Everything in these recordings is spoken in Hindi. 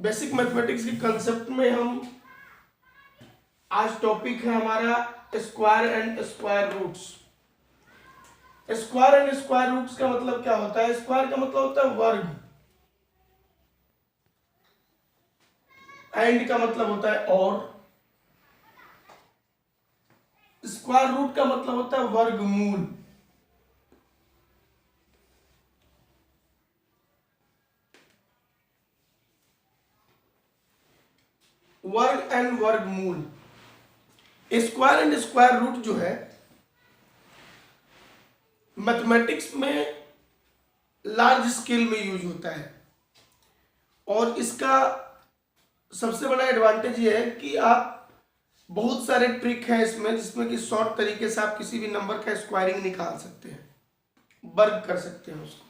बेसिक मैथमेटिक्स के कंसेप्ट में हम आज टॉपिक है हमारा square and square roots. Square and square roots का मतलब क्या होता है? स्क्वायर का मतलब होता है वर्ग, एंड का मतलब होता है और, स्क्वायर रूट का मतलब होता है वर्गमूल। वर्ग एंड वर्गमूल। स्क्वायर एंड स्क्वायर रूट जो है मैथमेटिक्स में लार्ज स्केल में यूज होता है, और इसका सबसे बड़ा एडवांटेज ये है कि आप बहुत सारे ट्रिक हैं इसमें, जिसमें कि शॉर्ट तरीके से आप किसी भी नंबर का स्क्वायरिंग निकाल सकते हैं, वर्ग कर सकते हैं उसको।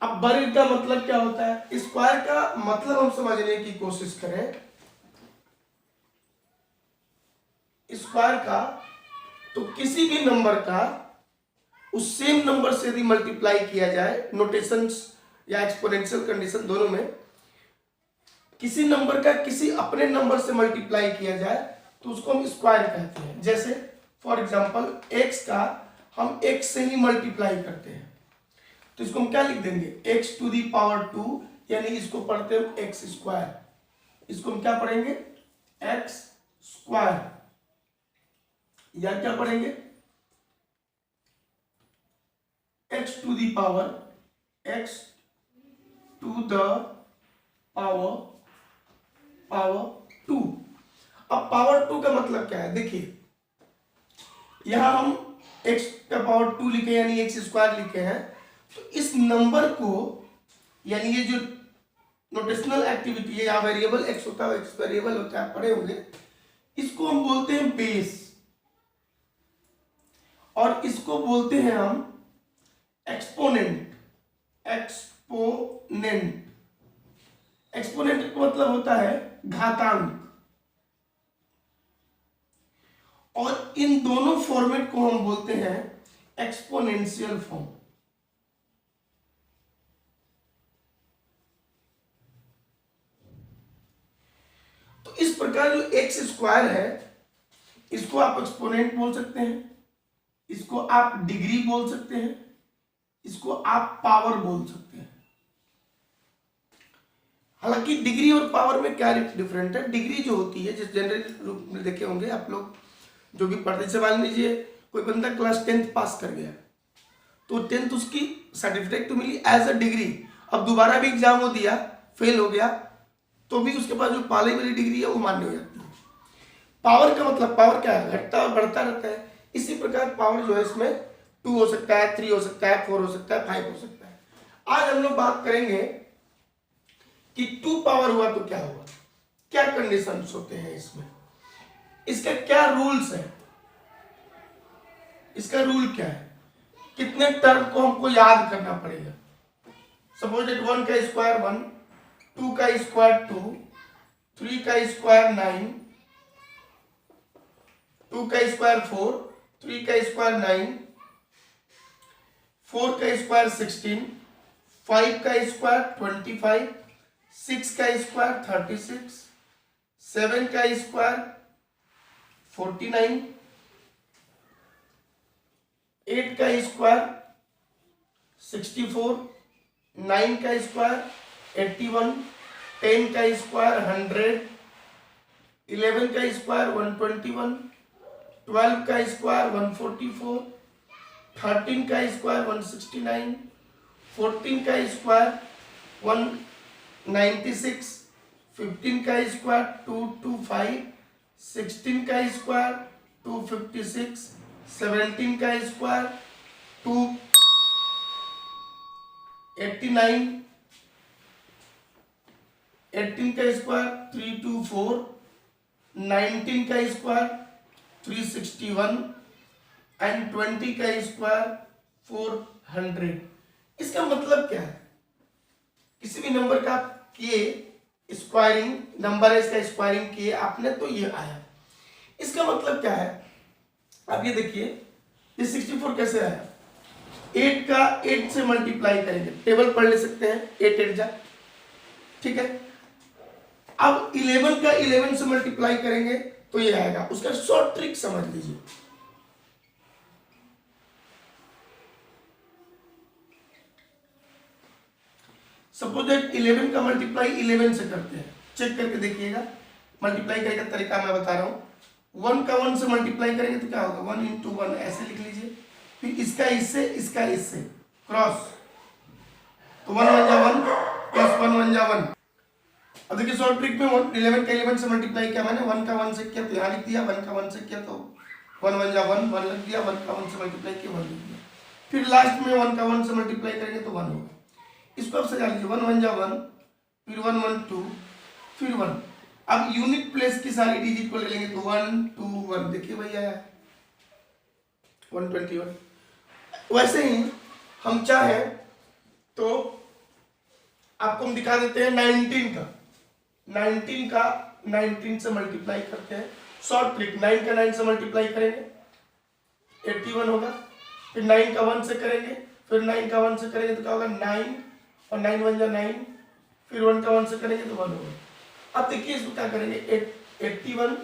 अब वर्ग का मतलब क्या होता है? स्क्वायर का मतलब हम समझने की कोशिश करें। स्क्वायर का तो किसी भी नंबर का उस सेम नंबर से यदि मल्टीप्लाई किया जाए, नोटेशंस या एक्सपोनेंशियल कंडीशन दोनों में, किसी नंबर का किसी अपने नंबर से मल्टीप्लाई किया जाए तो उसको हम स्क्वायर कहते हैं। जैसे फॉर एग्जांपल x का हम x से ही मल्टीप्लाई करते हैं तो इसको हम क्या लिख देंगे? x टू दी पावर 2, यानी इसको पढ़ते हैं x स्क्वायर। इसको हम क्या पढ़ेंगे? x स्क्वायर, या क्या पढ़ेंगे? x to the power x to the power 2। अब पावर 2 का मतलब क्या है? देखिए यहां हम x का पावर 2 लिखे, यानी x स्क्वायर लिखे हैं, तो इस नंबर को, यानी ये जो नोटेशनल एक्टिविटी है, यहाँ वेरिएबल x होता है, x वेरिएबल होता है, पढ़े होंगे, इसको हम बोलते हैं बेस, और इसको बोलते हैं हम एक्सपोनेंट। एक्सपोनेंट एक्सपोनेंट का मतलब होता है घातांक, और इन दोनों फॉर्मेट को हम बोलते हैं एक्सपोनेंशियल फॉर्म। तो इस प्रकार जो एक्स स्क्वायर है, इसको आप एक्सपोनेंट बोल सकते हैं, इसको आप डिग्री बोल सकते हैं, इसको आप पावर बोल सकते हैं। हालांकि डिग्री और पावर में क्या डिफरेंट है? डिग्री जो होती है, जिस जनरल रूप में देखे होंगे आप लोग जो भी पढ़ते, से मान लीजिए कोई बंदा क्लास 10th पास कर गया तो 10th उसकी सर्टिफिकेट तो मिली एज अ डिग्री। अब दोबारा भी एग्जाम हो दिया, फेल हो गया, तो भी उसके पास जो पहले वाली डिग्री है वो मान्य हो जाती है। पावर का मतलब, पावर क्या है? घटता और बढ़ता रहता है। इसी प्रकार पावर जो है इसमें 2 हो सकता है, 3 हो सकता है, 4 हो सकता है, 5 हो सकता है। आज हम लोग बात करेंगे कि 2 पावर हुआ तो क्या हुआ, क्या कंडीशंस होते हैं इसमें, इसका क्या रूल्स है, इसका रूल क्या है, कितने टर्म को हमको याद करना पड़ेगा। सपोज दैट 1 का स्क्वायर 1, 2 का स्क्वायर 2, 3 का स्क्वायर 9, 2 का स्क्वायर 4, 3 का स्क्वायर 9, 4 का स्क्वायर 16, 5 का स्क्वायर 25, 6 का स्क्वायर 36, 7 का स्क्वायर 49, 8 का स्क्वायर 64, 9 का स्क्वायर 81, 10 का स्क्वायर 100, 11 का स्क्वायर 121, 12 का स्क्वायर 144, 13 का स्क्वायर 169, 14 का स्क्वायर 196, 15 का स्क्वायर 225, 16 का स्क्वायर 256, 17 का स्क्वायर 289, 18 का स्क्वायर 324, 19 का स्क्वायर 361 एंड 20 का स्क्वायर 400। इसका मतलब क्या है? किसी भी नंबर का किए स्क्वायरिंग, नंबर है इसका स्क्वायरिंग किए आपने तो ये आया। इसका मतलब क्या है? अब ये देखिए, ये 64 कैसे आया? 8 का 8 से मल्टीप्लाई करेंगे, टेबल पढ़ ले सकते हैं, 8 8 जा ठीक है। अब 11 का 11 से मल्टीप्लाई करेंगे तो ये आएगा। उसका शॉर्ट ट्रिक समझ लीजिए। सपोज दैट 11 का मल्टीप्लाई 11 से करते हैं, चेक करके देखिएगा। मल्टीप्लाई करने का तरीका मैं बता रहा हूँ। 1 का 1 से मल्टीप्लाई करेंगे तो क्या होगा, 1 इंटू 1 ऐसे लिख लीजिए। फिर इसका इससे क्रॉस, तो 1 1 जा 1 प्लस 1 1 जा 1। अब देखिए शॉर्ट ट्रिक में 11 का 11 से मल्टीप्लाई किया मैंने, 1 का 1 से किया तो यहाँ लिख दिया, 1 का 1 से किया तो 1 1 जा 1 1 लिख दिया, 1 का 1 से मल्टीप्लाई किया 1 लिख दिया। फिर लास्ट में 1 का 1 से मल्टीप्लाई करेंगे तो 1 होगा। इसको अब सजा लीजिए, 1 1 जा 1, फिर 1 1 2, फिर 1। अब यूनिट प्लेस की सारी डिजिट को ले लेंगे तो 1 2 1, देखिए भाई आया 121। वैसे ही हम चाहे तो आपको हम दिखा देते हैं 19 का 19 से मल्टीप्लाई करते हैं। शॉर्ट ट्रिक, 9 का 9 से मल्टीप्लाई करेंगे 81 होगा। फिर 9 का 1 से करेंगे, फिर 9 का 1 से करेंगे तो क्या होगा 9 और 9 1 जा 9, फिर 1 का 1 से करेंगे तो 1 होगा। अब देखिए इसको क्या करेंगे, 81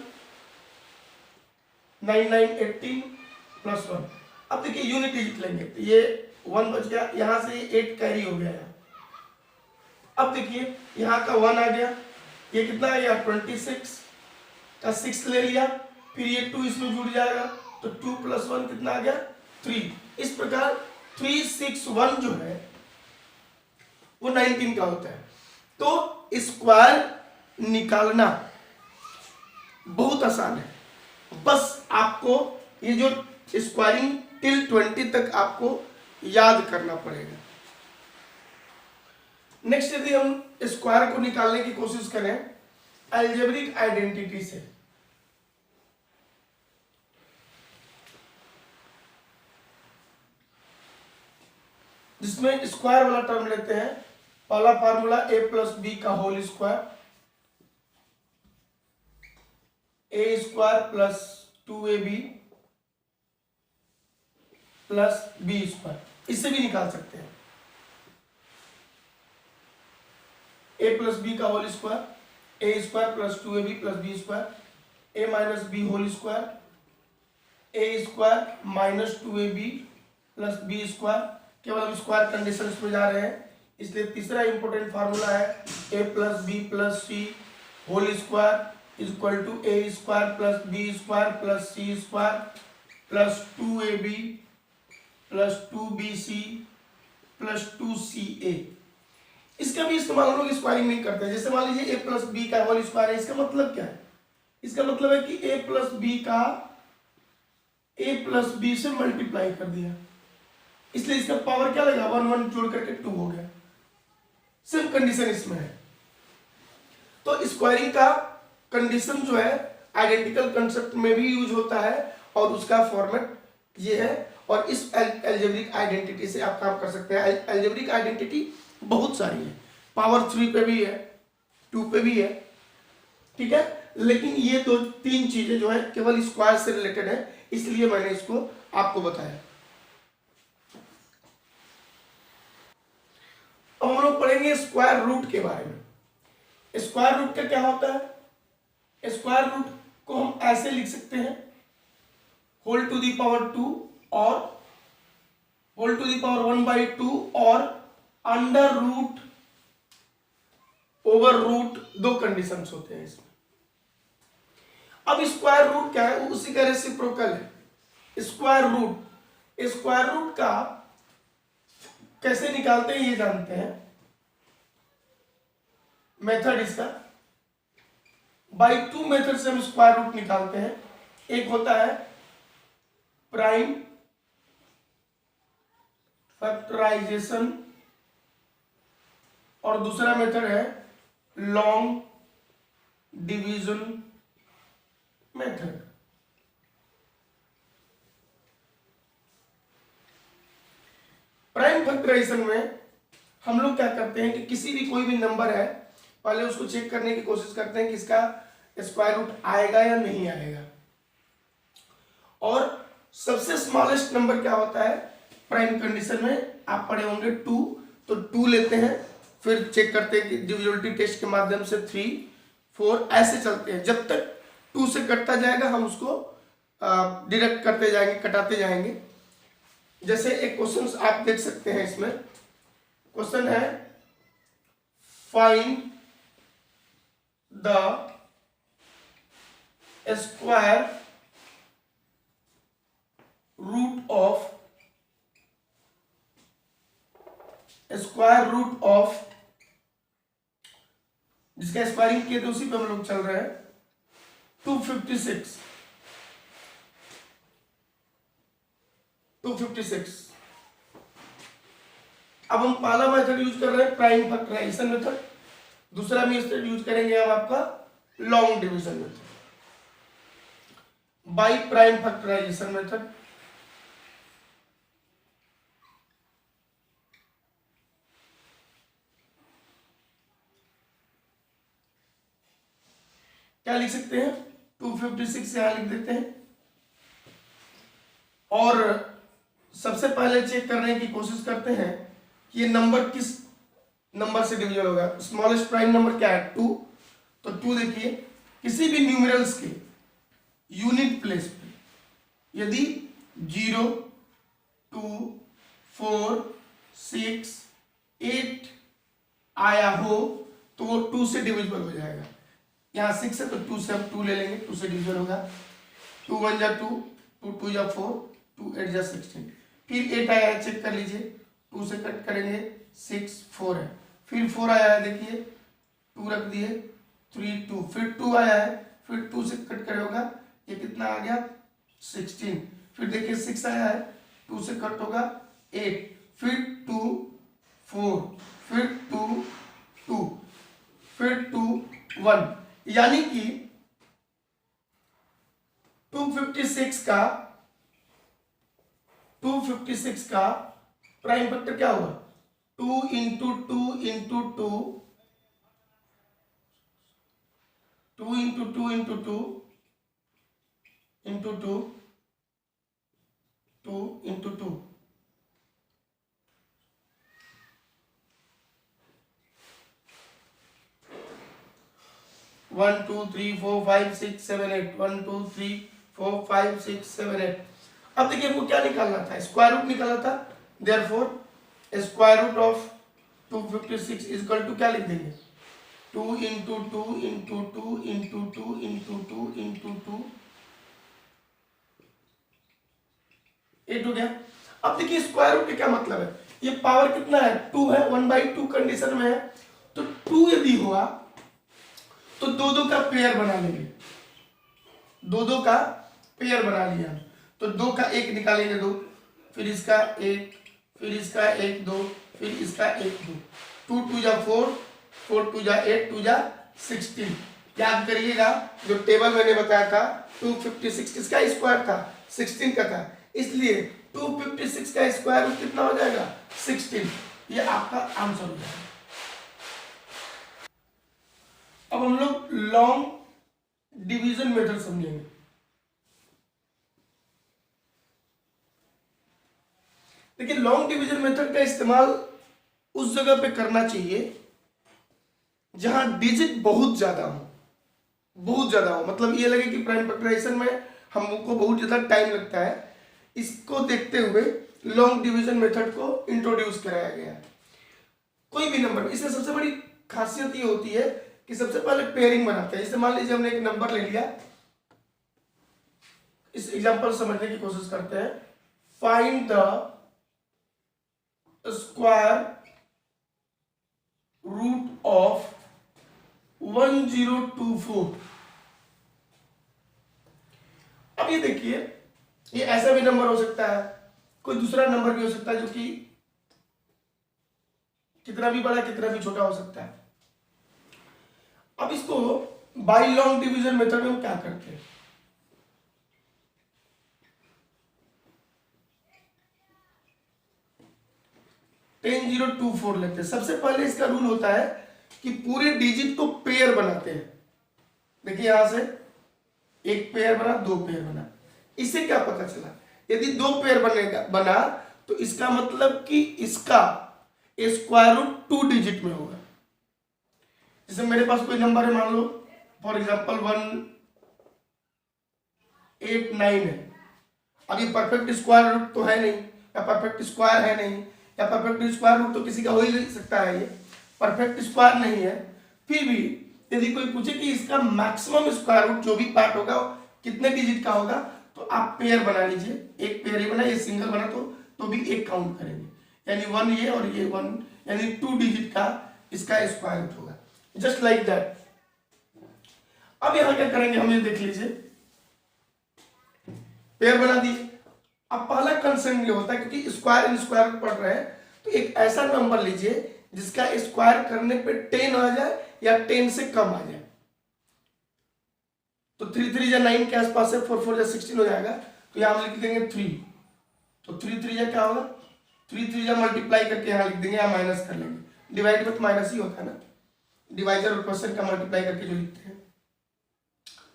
9 9 18 प्लस 1। अब देखिए यूनिट डिजिट लेंगे तो ये 1 बच गया, यहां से 8 कैरी हो गया। अब देखिए यहाँ का 1 आ गया, ये कितना आ गया 26 का 6 ले लिया, फिर ये 2 इसमें जुड़ जाएगा तो 2 प्लस 1 कितना आ गया 3। इस प्रकार 361 जो है वो 19 का होता है। तो स्क्वायर निकालना बहुत आसान है, बस आपको ये जो स्क्वायरिंग टिल 20 तक आपको याद करना पड़ेगा। नेक्स्ट यदि हम स्क्वायर को निकालने की कोशिश करें अलजेब्रिक आइडेंटिटी से, जिसमें स्क्वायर वाला टर्म लेते हैं। पहला फार्मूला a प्लस बी का whole square, a square plus 2ab plus B square, इससे भी निकाल सकते हैं। a प्लस बी का whole square, a square plus 2ab plus B square, a minus B whole square, a square minus 2ab plus B square. केवल हम स्क्वायर कंडीशन में जा रहे हैं, इसलिए तीसरा इंपॉर्टेंट फार्मूला है a plus B plus C whole square is equal to a square plus B square plus C square plus 2ab plus 2bc plus 2ca। इसका भी इस्तेमाल हम लोग स्क्वायरिंग नहीं करते हैं। जैसे मान लीजिए a प्लस बी का होल स्क्वायर है, इसका मतलब क्या है, इसका मतलब है कि a प्लस बी का a प्लस बी से मल्टीप्लाई कर दिया, इसलिए इसका पावर क्या लगा 1 1 जोड़ करके 2 हो गया। सिर्फ कंडीशन इसमें है। तो स्क्वायरिंग का कंडीशन जो है आइडेंटिकल कंसेप्ट में भी यूज होता है और उसका फॉर्मेट ये है। और इस अलजेब्रिक आइडेंटिटी से आप काम कर सकते हैं। अलजेब्रिक आइडेंटिटी बहुत सारी है, पावर 3 पे भी है, 2 पे भी है, ठीक है। लेकिन ये दो तीन चीजें जो है केवल स्क्वायर से रिलेटेड है, इसलिए मैंने इसको आपको बताया। अब हम लोग पढ़ेंगे स्क्वायर रूट के बारे में। स्क्वायर रूट का क्या होता है, स्क्वायर रूट को हम ऐसे लिख सकते हैं होल टू दी पावर 2 और होल टू दी पावर 1/2 और अंडर रूट ओवर रूट, दो कंडीशंस होते हैं इसमें। अब स्क्वायर रूट क्या है, उसी का रेसिप्रोकल है स्क्वायर रूट का कैसे निकालते हैं ये जानते हैं। मेथड इसका बाय 2 मेथड से हम स्क्वायर रूट निकालते हैं। एक होता है प्राइम फैक्टराइजेशन और दूसरा मेथड है long division method. Prime factorisation में हम लोग क्या करते हैं कि किसी भी कोई भी नंबर है, पहले उसको चेक करने की कोशिश करते हैं कि इसका स्क्वायर रूट आएगा या नहीं आएगा। और सबसे स्मॉलेस्ट नंबर क्या होता है प्राइम कंडीशन में, आप पढ़े होंगे 2, तो 2 लेते हैं फिर चेक करते हैं कि डिविजिबिलिटी टेस्ट के माध्यम से 3 4 ऐसे चलते हैं। जब तक 2 से कटता जाएगा हम उसको डिडक्ट करते जाएंगे, कटाते जाएंगे। जैसे एक क्वेश्चन आप देख सकते हैं, इसमें क्वेश्चन है find the square root of जिसका स्क्वायरिंग किए थे उसी पे हम लोग चल रहे हैं, 256। अब हम पहला मेथड यूज कर रहे हैं प्राइम फैक्टराइजेशन मेथड, दूसरा मेथड यूज करेंगे हम आपका long division method by prime factorisation method. क्या लिख सकते हैं, 256 यहां लिख देते हैं और सबसे पहले चेक करने की कोशिश करते हैं कि ये नंबर किस नंबर से डिविजन होगा। स्मॉलेस्ट प्राइम नंबर क्या है, 2। तो 2 देखिए किसी भी न्यूमेरल्स के यूनिट प्लेस पे यदि 0 2 4 6 8 आया हो तो वो 2 से डिविजिबल हो जाएगा। यहाँ 6 है तो 2 से हम 2 ले लेंगे, 2 से डिविजन होगा। 2 1 जा 2, 2 2 जा 4, 2 8 जा 16। फिर 8 आया है, चेक कर लीजिए, 2 से कट करेंगे 6 4 है। फिर 4 आया है, देखिए 2 रख दिए 3 2, फिर 2 आया है, फिर 2 से कट करे होगा, ये कितना आ गया 16। फिर देखिए 6 आया है, 2 से कट होगा 8, फिर 2 4, फिर 2 2, फिर 2 1। यानी कि 256 का प्राइम फैक्टर क्या होगा, 2 into 2 into 2, 2 into 2 into 2 into 2, 2 into 2। One two three four five six seven eight, 1 2 3 4 5 6 7 8। अब देखिए हमको क्या निकालना था, स्क्वायर रूट निकालना था। Therefore square root of 256 is equal to क्या लिख देंगे, 2 into 2 into 2 into 2 into 2 into 2, 8 हो गया। अब देखिए स्क्वायर रूट का क्या मतलब है, ये पावर कितना है, 2 है, 1/2 कंडीशन में है, तो 2 यदि हुआ तो 2 का पेयर बना लेंगे, 2 का पेयर बना लिया। तो 2 का 1 निकालेंगे 2, फिर इसका 1, फिर इसका 1 2, फिर इसका 1 2, 2 2 जा 4, 4 2 जा 8, 2 जा 16। याद करिएगा जो टेबल मैंने बताया था 256 किसका स्क्वायर था, 16 का था, इसलिए 256 का स्क्वायर रूट कितना हो जाएगा, 16। ये आपका आंसर हो जाएगा। अब हम लोग लॉन्ग डिवीजन मेथड समझेंगे। देखिए लॉन्ग डिवीजन मेथड का इस्तेमाल उस जगह पे करना चाहिए जहां डिजिट बहुत ज्यादा हो, मतलब ये लगे कि प्राइम फैक्टराइजेशन में हमको बहुत ज्यादा टाइम लगता है। इसको देखते हुए लॉन्ग डिवीजन मेथड को इंट्रोड्यूस कराया गया है। कोई भी नंबर, इसमें सबसे बड़ी खासियत ये होती है कि सबसे पहले पेयरिंग बनाते हैं। जैसे मान लीजिए हमने एक नंबर ले लिया, इस एग्जांपल समझने की कोशिश करते हैं। Find the square root of 1024। अब ये देखिए, ये ऐसा भी नंबर हो सकता है, कोई दूसरा नंबर भी हो सकता है जो कि कितना भी बड़ा कितना भी छोटा हो सकता है। अब इसको बाई लॉन्ग डिवीजन मेथड में हम क्या करते हैं, टेन 024 लेते हैं। सबसे पहले इसका रूल होता है कि पूरे डिजिट को पेयर बनाते हैं। देखिए यहां से एक पेयर बना, 2 पेयर बना। इससे क्या पता चला, यदि 2 पेयर बना तो इसका मतलब कि इसका स्क्वायर रूट 2 डिजिट में होगा। जैसे मेरे पास कोई नंबर है, मान लो फॉर एग्जांपल 189 है। अब ये परफेक्ट स्क्वायर रूट तो है नहीं, या परफेक्ट स्क्वायर है नहीं, या परफेक्ट स्क्वायर रूट तो किसी का हो ही नहीं सकता है, ये परफेक्ट स्क्वायर नहीं है। फिर भी यदि कोई पूछे कि इसका मैक्सिमम स्क्वायर रूट जो भी पार्ट होगा कितने डिजिट का होगा, तो आप पेयर बना लीजिए। एक पेयर ही बना, ये सिंगल बना तो भी एक काउंट करेंगे, यानी 1 ये और ये 1, यानी 2 डिजिट का इसका स्क्वायर रूट होगा, जस्ट लाइक दैट। अब यहां क्या करेंगे हम, ये देख लीजिए, पेयर बना दिए। अब पहला कंसर्न ये होता है, क्योंकि स्क्वायर इन स्क्वायर पढ़ रहे हैं, तो एक ऐसा नंबर लीजिए जिसका स्क्वायर करने पे 10 आ जाए या 10 से कम आ जाए। तो 3 3 या 9 के आसपास है, 4 4 या 16 हो जाएगा, तो यहां हम लिख देंगे 3। तो 3 3 या क्या होगा, 3 3 या मल्टीप्लाई करके यहां लिख देंगे, या माइनस कर लेंगे। डिवाइड में तो माइनस ही होता है ना, डिवाइजर और क्वेश्चन का मल्टीप्लाई करके जो लिखते हैं,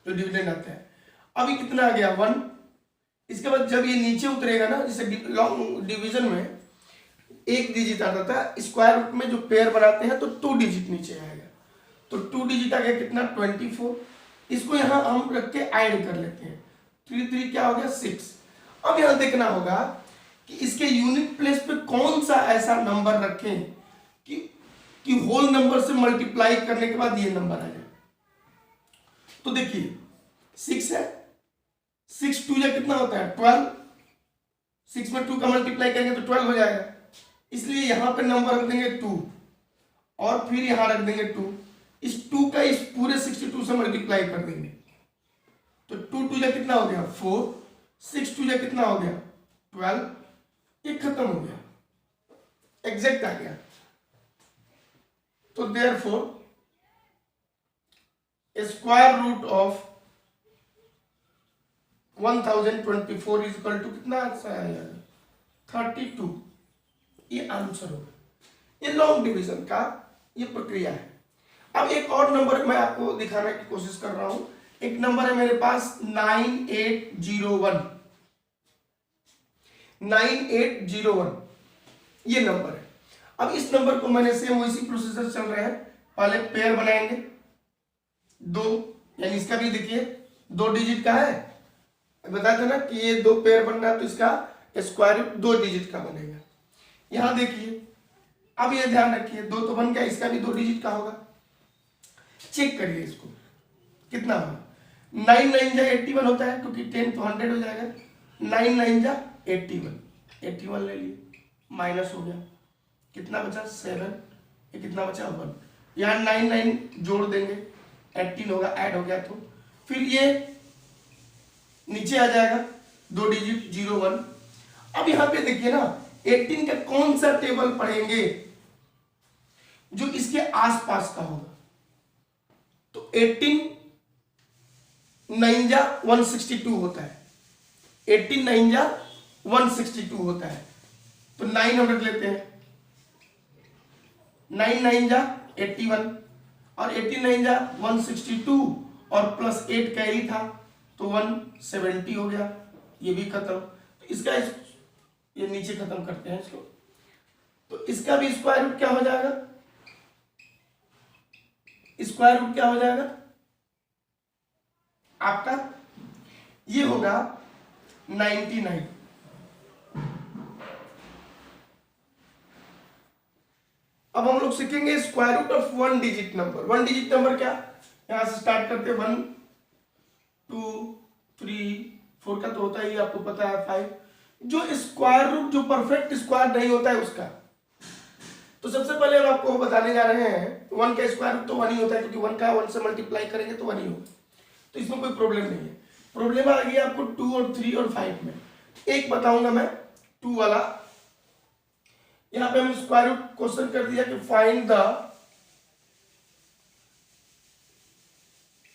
जो डिविडेंड आता है। अभी कितना आ गया 1। इसके बाद जब ये नीचे उतरेगा ना, जैसे लॉन्ग डिवीजन में एक डिजिट आता था, स्क्वायर रूट में जो पेयर बनाते हैं तो 2 डिजिट नीचे आएगा, तो 2 डिजिट आ गया कितना 24। इसको यहां हम रख के ऐड कर लेते हैं, 3 3 क्या हो गया 6। अब यहां देखना होगा कि इसके यूनिट प्लेस पे कौन सा ऐसा नंबर रखें कि होल नंबर से मल्टीप्लाई करने के बाद ये नंबर आ जाए। तो देखिए 6 है, 6 2 या कितना होता है 12, 6 में 2 का मल्टीप्लाई करेंगे तो 12 हो जाएगा, इसलिए यहां पे नंबर रख देंगे 2 और फिर यहां रख देंगे 2। इस 2 का इस पूरे 62 से मल्टीप्लाई कर देंगे, तो 2 2 या कितना हो गया 4, 6 2 या कितना हो गया 12, ये खत्म हो गया, एग्जैक्ट आ गया। तो therefore square root of 1024 is equal to कितना आएगा 32। ये आंसर होगा। ये लॉन्ग डिवीजन का ये प्रक्रिया है। अब एक और नंबर मैं आपको दिखाने की कोशिश कर रहा हूं। एक नंबर है मेरे पास 9801, 9801 ये नंबर है। अब इस नंबर को मैंने सेम वैसी प्रोसीजर चल रहे हैं, पहले पेयर बनाएंगे 2, यानी इसका भी देखिए 2 डिजिट का है, बताया था ना कि ये 2 पेयर बनना है तो इसका स्क्वायर रूट 2 डिजिट का बनेगा। यहां देखिए, अब ये ध्यान रखिए 2 तो बन गया, इसका भी 2 डिजिट का होगा। चेक करिए इसको कितना होगा, 9 9 जा 81 होता है, क्योंकि 10 तो 100 हो जाएगा, 9 9 जा 81, 81 ले लिए, माइनस हो गया, कितना बचा 7, ये कितना बचा 1, यहाँ 9 9 जोड़ देंगे 18 होगा, ऐड हो गया, तो फिर ये नीचे आ जाएगा 2 डिजिट 0 1। अब यहां पे देखिए ना 18 का कौन सा टेबल पढ़ेंगे जो इसके आसपास का होगा, तो 18 9 जा 162 होता है, 18 9 जा 162 होता है, तो 9 हम रख लेते हैं, 9 9 जा 81 और 18 9 जा 162 और प्लस 8 कैरी था तो 170 हो गया, ये भी खत्म। तो इसका ये नीचे खत्म करते हैं इसको, तो इसका भी स्क्वायर रूट क्या हो जाएगा, स्क्वायर रूट क्या हो जाएगा आपका, ये होगा 99। अब हम लोग सीखेंगे square root of 1 digit number. 1 digit number क्या, यहां से स्टार्ट करते हैं 1 2 3 4 का तो होता ही आपको पता है, 5 जो स्क्वायर रूट जो परफेक्ट स्क्वायर नहीं होता है उसका। तो सबसे पहले हम आपको बताने जा रहे हैं 1 का स्क्वायर रूट तो 1 ही होता है, क्योंकि 1 का 1 से मल्टीप्लाई करेंगे तो 1 ही होगा, तो इसमें कोई प्रॉब्लम नहीं है। प्रॉब्लम आ गई आपको 2 और 3 और 5 में। एक बताऊंगा मैं 2 वाला, यहां पे हम स्क्वायर रूट क्वेश्चन कर दिया कि find the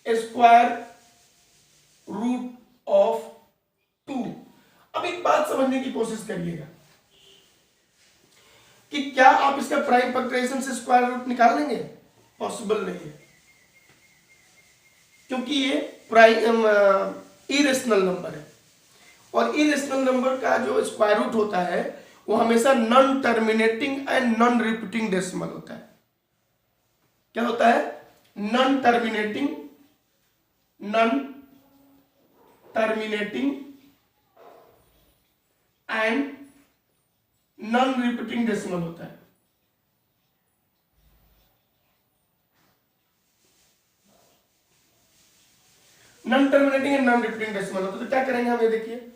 square root of 2। अब एक बात समझने की कोशिश करिएगा कि क्या आप इसका प्राइम फैक्टराइजेशन से स्क्वायर रूट निकाल लेंगे, पॉसिबल नहीं है, क्योंकि ये प्राइम इरेशनल नंबर है और इरेशनल नंबर का जो स्क्वायर रूट होता है वो हमेशा non terminating and non repeating decimal होता है। क्या होता है? Non terminating and non repeating decimal होता है। Non terminating and non repeating decimal होता है। तो क्या करेंगे हम, ये देखिए,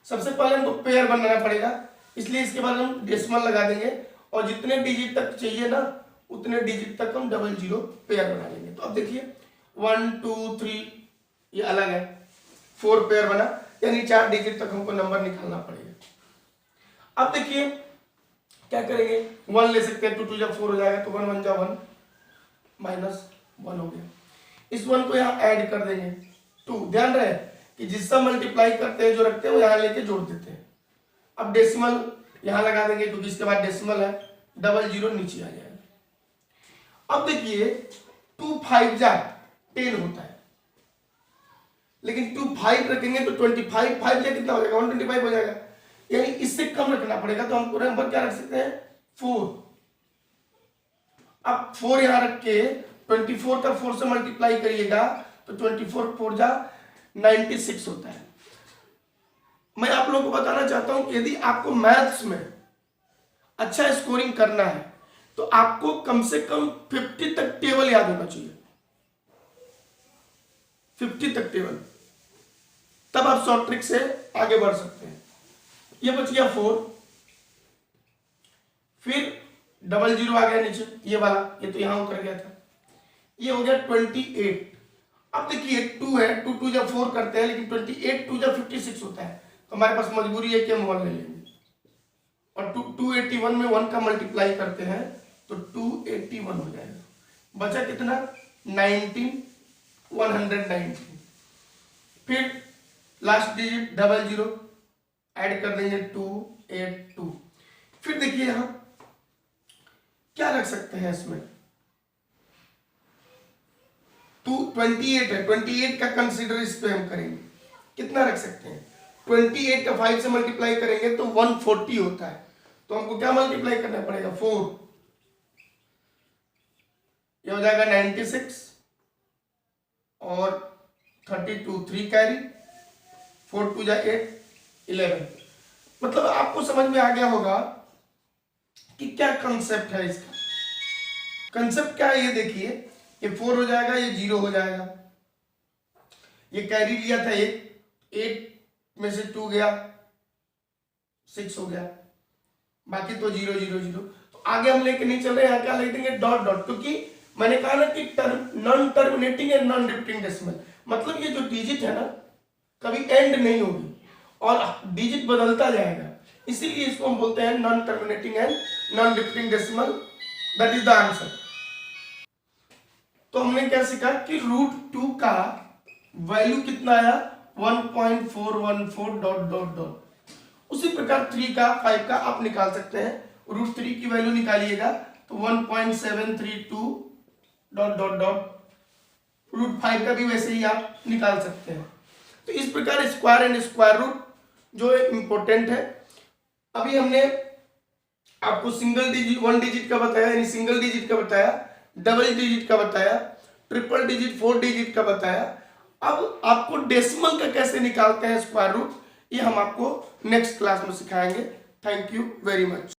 सबसे पहले हमको पेयर बनाना पड़ेगा, इसलिए इसके बाद हम डेसिमल लगा देंगे और जितने डिजिट तक चाहिए ना उतने डिजिट तक हम 00 पेयर बना लेंगे। तो अब देखिए 1 2 3 ये अलग है, 4 पेयर बना, यानी 4 डिजिट तक हमको नंबर निकालना पड़ेगा। अब देखिए क्या करेंगे, 1 ले सकते हैं, 2 2 जब 4 हो जाएगा तो 1 1 जा 1 -1 हो गया। इस 1 को यहाँ ऐड कर देंगे 2। ध्यान रहे कि जिससे मल्टीप्लाई करते हैं जो रखते हैं वो यहाँ लेके जोड़ देते हैं। अब डेसिमल यहाँ लगा देंगे क्योंकि इसके बाद डेसिमल है, 00 नीचे आ जाएगा। अब देखिए 2 5 जा 10 होता है, लेकिन 2 5 रखेंगे तो 25, 5 जा कितना हो जाएगा, 125 हो जाएगा, यानी इससे कम रखना पड़ेगा। तो हम नंबर क्या रख सकते हैं, 4। अब 4 यहां रख के 24 का 4 से मल्टीप्लाई करिएगा तो 24 4 जा 96 होता है। मैं आप लोगों को बताना चाहता हूं कि यदि आपको मैथ्स में अच्छा स्कोरिंग करना है तो आपको कम से कम 50 तक टेबल याद होना चाहिए, 50 तक टेबल, तब आप शॉर्ट ट्रिक से आगे बढ़ सकते हैं। ये बच गया 4, फिर 00 आ गया नीचे, ये वाला, ये तो यहां उतर गया था, ये हो गया 28। अब देखिए 2 है, 2 2 जब 4 करते हैं, लेकिन 28 2 जब 56 होता है, तो हमारे पास मजबूरी है कि हम 1 ले लेंगे, और 281 में 1 का मल्टीप्लाई करते हैं तो 281 हो जाएगा। बचा कितना, 19, 119। फिर लास्ट डिजिट 00 ऐड कर देंगे 282। फिर देखिए यहां क्या रख सकते हैं, इसमें 28 है, 28 का कंसीडर इस पे हम करेंगे, कितना रख सकते हैं, 28 का 5 से मल्टीप्लाई करेंगे तो 140 होता है, तो हमको क्या मल्टीप्लाई करना पड़ेगा, 4, ये हो जाएगा 96 और 32, 3 कैरी, 4 2 जा 8 11। मतलब आपको समझ में आ गया होगा कि क्या कंसेप्ट है इसका। कंसेप्ट क्या है, ये देखिए, ये 4 हो जाएगा, ये 0 हो जाएगा, ये कैरी लिया था 8 में से 2 गया, 6 हो गया, बाकी तो 0 0 0। तो आगे हम लेके नहीं चल रहे, यहाँ क्या लिख देंगे, डॉट डॉट, क्योंकि मैंने कहा ना कि non terminating and non repeating decimal, मतलब ये जो डिजिट है ना कभी एंड नहीं होगी और डिजिट बदलता जाएगा, इसीलिए इसको हम बोलते हैं non terminating and non repeating decimal. That is the answer. तो हमने क्या सीखा कि √2 का वैल्यू कितना आया, 1.414 डॉट डॉट डॉट। उसी प्रकार 3 का 5 का आप निकाल सकते हैं, √3 की वैल्यू निकालिएगा तो 1.732 डॉट डॉट डॉट, √5 का भी वैसे ही आप निकाल सकते हैं। तो इस प्रकार स्क्वायर एंड स्क्वायर रूट जो इंपॉर्टेंट है। अभी हमने आपको सिंगल डिजिट 1 डिजिट का बताया, यानी सिंगल डिजिट का बताया, डबल डिजिट का बताया, ट्रिपल डिजिट 4 डिजिट का बताया। अब आपको डेसिमल का कैसे निकालते हैं स्क्वायर रूट, ये हम आपको नेक्स्ट क्लास में सिखाएंगे। Thank you very much.